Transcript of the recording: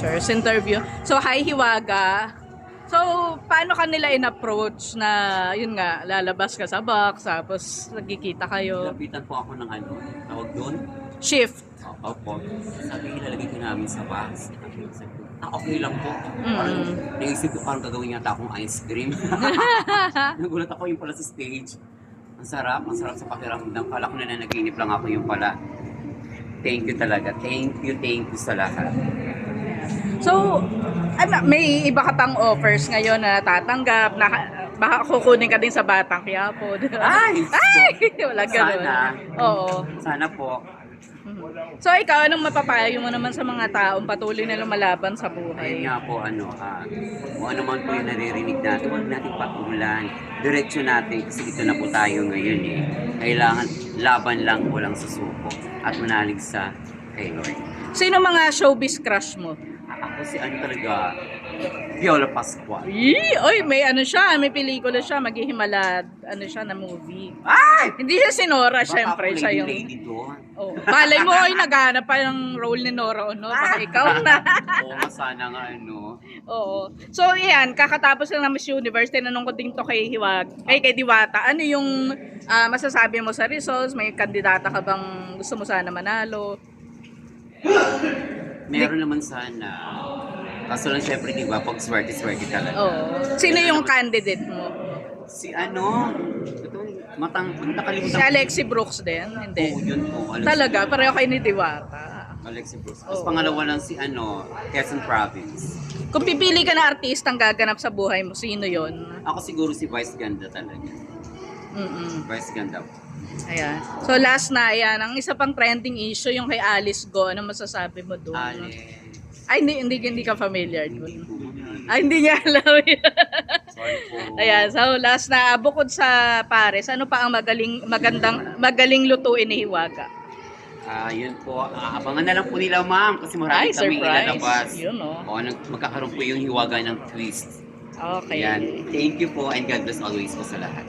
Pictures interview. So, hi Hiwaga. So, paano kanila in-approach na, yun nga, lalabas ka sa box, tapos nagkikita kayo? Lapitan po ako ng ano, tawag doon. Shift. Opo. Sabi ilalagay ko namin sa box. Okay lang po. Parang naisip ko parang gagawin yata akong ice cream. Nagulat ako yung pala sa stage. Ang sarap sa pakiramdam. Kala ko na nanaginip lang ako yung pala. Thank you talaga. Thank you sa lahat. So, may iba ka pang offers ngayon na natatanggap, na baka kukunin ka din sa Batang Quiapo. Ay! Wala ganun. Sana. Oo. Sana po. So, ikaw, anong mapapayo mo naman sa mga taong patuloy na lumalaban sa Ayun buhay? nga po, kung ano man po yung naririnig natin, huwag natin patulan. Diretso natin kasi ito na po tayo ngayon eh. Kailangan laban lang, walang susuko. At manalig sa kay Lord. Sino mga showbiz crush mo? Ako si talaga, Viola Pascual. Oy, may ano siya, may pelikula siya, maghihimalad, ano siya na movie. Ay! Hindi siya si Nora, syempre Baka siya ako yung... lady doon. Oh, malay mo, ay naghanap pa ng role ni Nora Honor, baka ikaw na. Oo, sana nga ano. Oo. So, yan, kakatapos lang ng Miss Universe, tinanong ko din to kay kay Diwata. Ano yung masasabi mo sa results? May kandidata ka bang gusto mo sana manalo? Meron naman sana. Kaso lang syempre, di ba, pag swerte-swerte talaga. Oo. Sino yung candidate mo? Si ito, nakalimutan Si Alexi Brooks din? Hindi. Oo, yun po. Talaga, pareho kayo ni Diwata. Alexi Brooks. Tapos Oo. pangalawa lang si Quezon Province. Kung pipili ka na artistang gaganap sa buhay mo, sino yon? Ako siguro si Vice Ganda talaga. Vice Ganda po. Ayan. So last na, ayan, ang isa pang trending issue yung kay Alice Go. Ano masasabi mo doon? Ay, hindi ka familiar doon. Ay, hindi niya alam yun. Sorry po. Ayan, so last na, bukod sa pares, ano pa ang magaling lutuin ni Hiwaga? Yun po. Abangan na lang po nila, ma'am. Kasi marami Ay, kami surprise. ilalabas. Yun, oh. Magkakaroon po yung hiwaga ng twist. Okay. Ayan. Thank you po and God bless always po sa lahat.